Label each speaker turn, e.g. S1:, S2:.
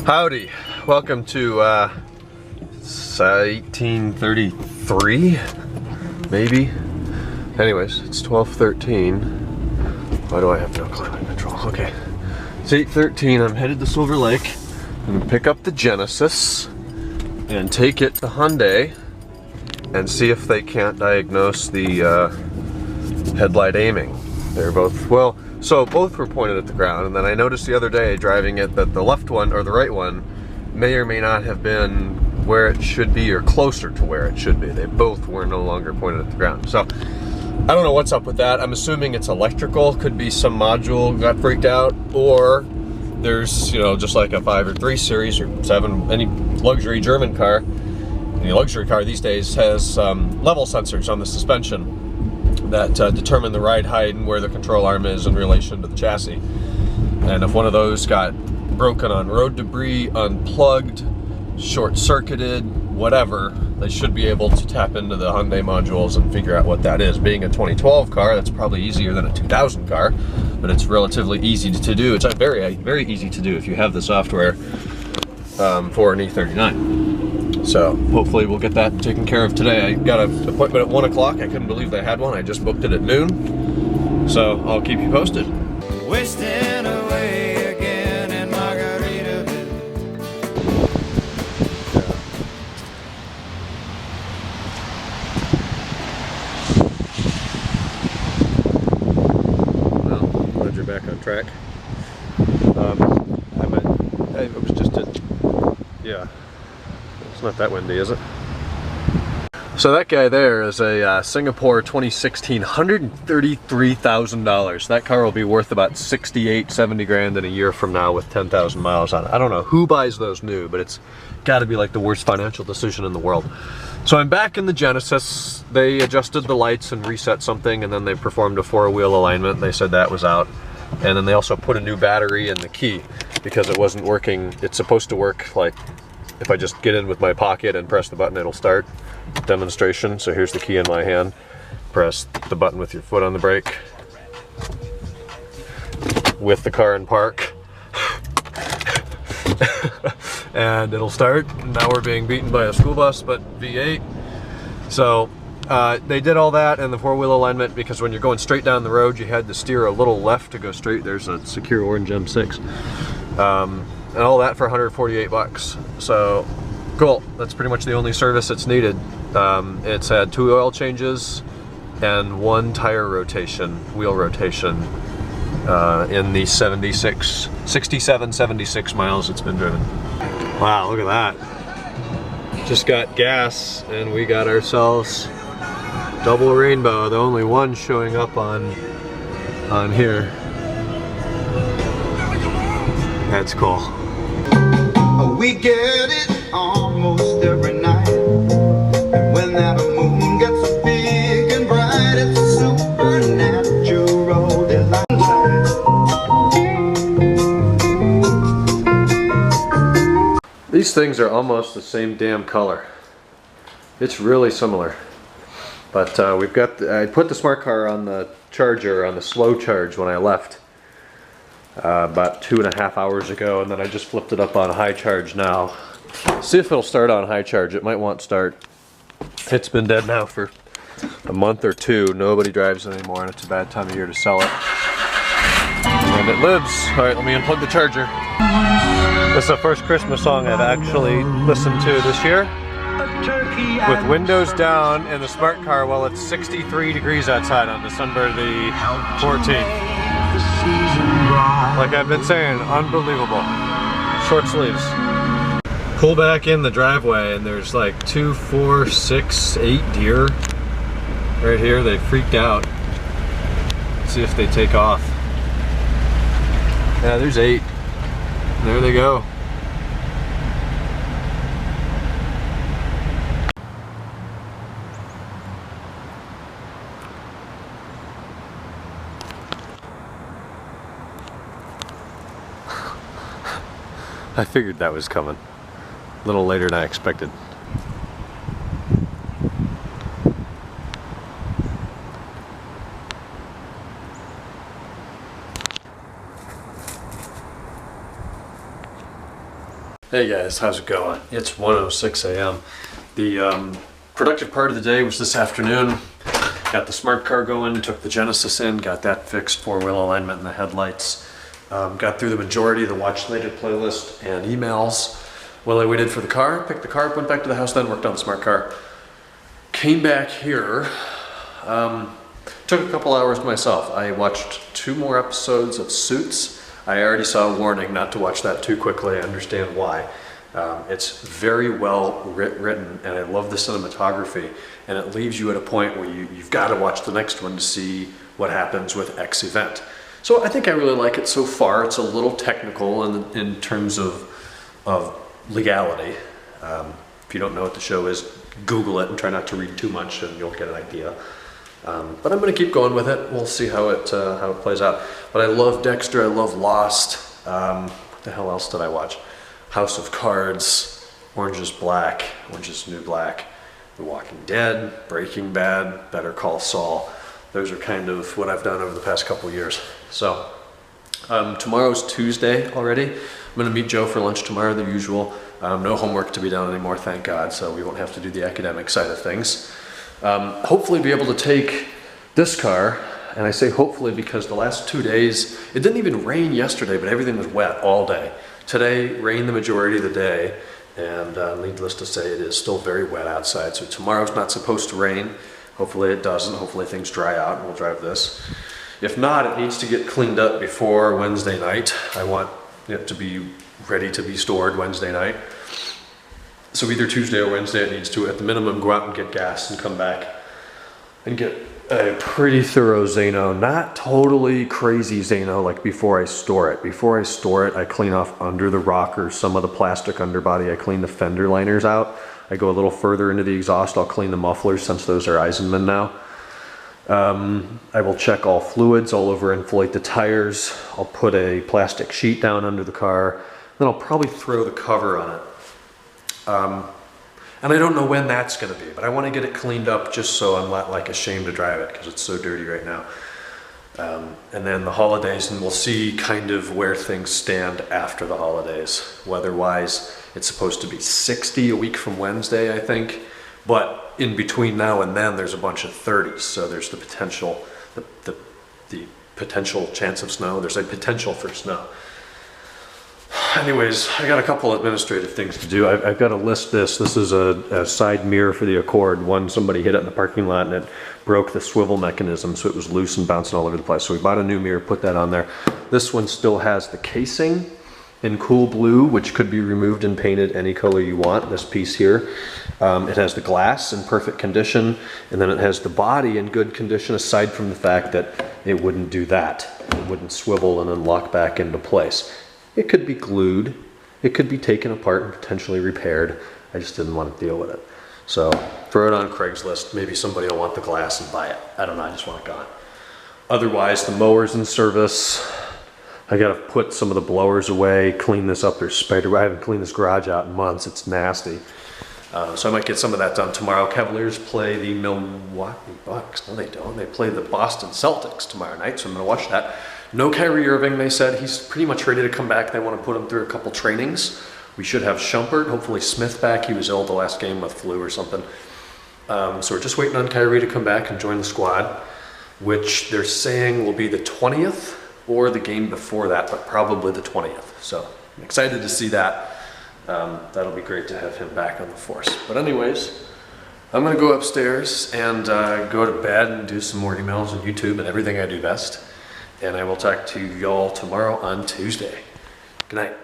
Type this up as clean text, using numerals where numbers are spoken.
S1: Howdy, welcome to 1833, maybe. Anyways, it's 12:13. Why do I have no climate control? Okay, it's 8:13. I'm headed to Silver Lake. I'm gonna pick up the Genesis and take it to Hyundai and see if they can't diagnose the headlight aiming. They're both, well, so both were pointed at the ground, and then I noticed the other day driving it that the left one or the right one may or may not have been where it should be or closer to where it should be. They both were no longer pointed at the ground. So I don't know what's up with that. I'm assuming it's electrical. Could be some module got freaked out, or there's, you know, just like a 5 or 3 series or 7, any luxury German car, any luxury car these days has level sensors on the suspension that determine the ride height and where the control arm is in relation to the chassis. And if one of those got broken on road debris, unplugged, short-circuited, whatever, they should be able to tap into the Hyundai modules and figure out what that is. Being a 2012 car, that's probably easier than a 2000 car, but it's relatively easy to do. It's very, very easy to do if you have the software for an E39. So hopefully we'll get that taken care of today. I got an appointment at 1 o'clock. I couldn't believe they had one. I just booked it at noon. So I'll keep you posted.
S2: Wasting away again in Margaritaville.
S1: Well, glad you're back on track. I was just at, yeah. It's not that windy, is it? So that guy there is a Singapore 2016, $133,000. That car will be worth about 68, 70 grand in a year from now with 10,000 miles on it. I don't know who buys those new, but it's got to be like the worst financial decision in the world. So I'm back in the Genesis. They adjusted the lights and reset something, and then they performed a 4-wheel alignment. They said that was out. And then they also put a new battery in the key because it wasn't working. It's supposed to work like if I just get in with my pocket and press the button, it'll start. Demonstration. So here's the key in my hand. Press the button with your foot on the brake with the car in park and it'll start. Now we're being beaten by a school bus, but V8. So they did all that and the 4-wheel alignment because when you're going straight down the road, you had to steer a little left to go straight. There's a secure orange M6. And all that for 148 bucks. So cool. That's pretty much the only service that's needed. It's had 2 oil changes and 1 tire rotation, wheel rotation, in the 67, 76 miles it's been driven. Wow, look at that. Just got gas and we got ourselves double rainbow. The only one showing up on here. That's cool.
S2: We get it almost every night. And when that moon gets big and bright, it's a supernatural delight.
S1: These things are almost the same damn color. It's really similar. But we've got, I put the smart car on the charger, on the slow charge when I left. About 2.5 hours ago, and then I just flipped it up on high charge now. See if it'll start on high charge. It might want start. It's been dead now for a month or 2. Nobody drives it anymore, and it's a bad time of year to sell it. And it lives. All right, let me unplug the charger. This is the first Christmas song I've actually listened to this year. With windows down in the smart car while it's 63 degrees outside on December the 14th. Like I've been saying, unbelievable. Short sleeves. Pull back in the driveway and there's like 2, 4, 6, 8 deer right here. They freaked out. Let's see if they take off. Yeah, there's 8. There they go. I figured that was coming. A little later than I expected. Hey guys, how's it going? It's 1:06 a.m. The productive part of the day was this afternoon. Got the smart car going, took the Genesis in, got that fixed, four-wheel alignment and the headlights. Got through the majority of the watch later playlist and emails while I waited for the car. Picked the car up, went back to the house, then worked on the smart car. Came back here, took a couple hours myself. I watched 2 more episodes of Suits. I already saw a warning not to watch that too quickly. I understand why. It's very well written, and I love the cinematography, and it leaves you at a point where you've got to watch the next one to see what happens with X event. So I think I really like it so far. It's a little technical in terms of legality. If you don't know what the show is, Google it and try not to read too much and you'll get an idea. But I'm going to keep going with it. We'll see how it plays out. But I love Dexter. I love Lost. What the hell else did I watch? House of Cards, Orange is Black, Orange is the New Black, The Walking Dead, Breaking Bad, Better Call Saul. Those are kind of what I've done over the past couple years. So tomorrow's Tuesday already. I'm going to meet Joe for lunch tomorrow, the usual. No homework to be done anymore, thank God, so we won't have to do the academic side of things. Hopefully be able to take this car, and I say hopefully because the last 2 days, it didn't even rain yesterday, but everything was wet all day. Today, rained the majority of the day, and needless to say, it is still very wet outside, so tomorrow's not supposed to rain. Hopefully it doesn't, hopefully things dry out and we'll drive this. If not, it needs to get cleaned up before Wednesday night. I want it to be ready to be stored Wednesday night. So either Tuesday or Wednesday it needs to, at the minimum, go out and get gas and come back and get a pretty thorough Zano. Not totally crazy Zano like before I store it. Before I store it, I clean off under the rockers, some of the plastic underbody. I clean the fender liners out. I go a little further into the exhaust. I'll clean the mufflers since those are Eisenman now. I will check all fluids, all over inflate the tires. I'll put a plastic sheet down under the car. Then I'll probably throw the cover on it. And I don't know when that's going to be, but I want to get it cleaned up just so I'm not like ashamed to drive it because it's so dirty right now. And then the holidays, and we'll see kind of where things stand after the holidays. Weather-wise, it's supposed to be 60 a week from Wednesday, I think. But in between now and then, there's a bunch of 30s. So there's the potential, the potential chance of snow. There's a potential for snow. Anyways, I got a couple administrative things to do. I've got to list this. This is a side mirror for the Accord. One, somebody hit it in the parking lot and it broke the swivel mechanism, so it was loose and bouncing all over the place. So we bought a new mirror, put that on there. This one still has the casing in cool blue, which could be removed and painted any color you want, this piece here. It has the glass in perfect condition, and then it has the body in good condition, aside from the fact that it wouldn't do that. It wouldn't swivel and then lock back into place. It could be glued, it could be taken apart and potentially repaired. I just didn't want to deal with it. So throw it on Craigslist. Maybe somebody will want the glass and buy it. I don't know, I just want it gone. Otherwise, the mower's in service. I gotta put some of the blowers away, clean this up. There's spider. I haven't cleaned this garage out in months. It's nasty. So I might get some of that done tomorrow. Cavaliers play the Milwaukee Bucks. No, they don't. They play the Boston Celtics tomorrow night, so I'm gonna watch that. No Kyrie Irving, they said. He's pretty much ready to come back. They want to put him through a couple trainings. We should have Shumpert, hopefully Smith back. He was ill the last game with flu or something. So we're just waiting on Kyrie to come back and join the squad, which they're saying will be the 20th or the game before that, but probably the 20th. So I'm excited to see that. That'll be great to have him back on the force. But anyways, I'm gonna go upstairs and go to bed and do some more emails on YouTube and everything I do best. And I will talk to y'all tomorrow on Tuesday. Good night.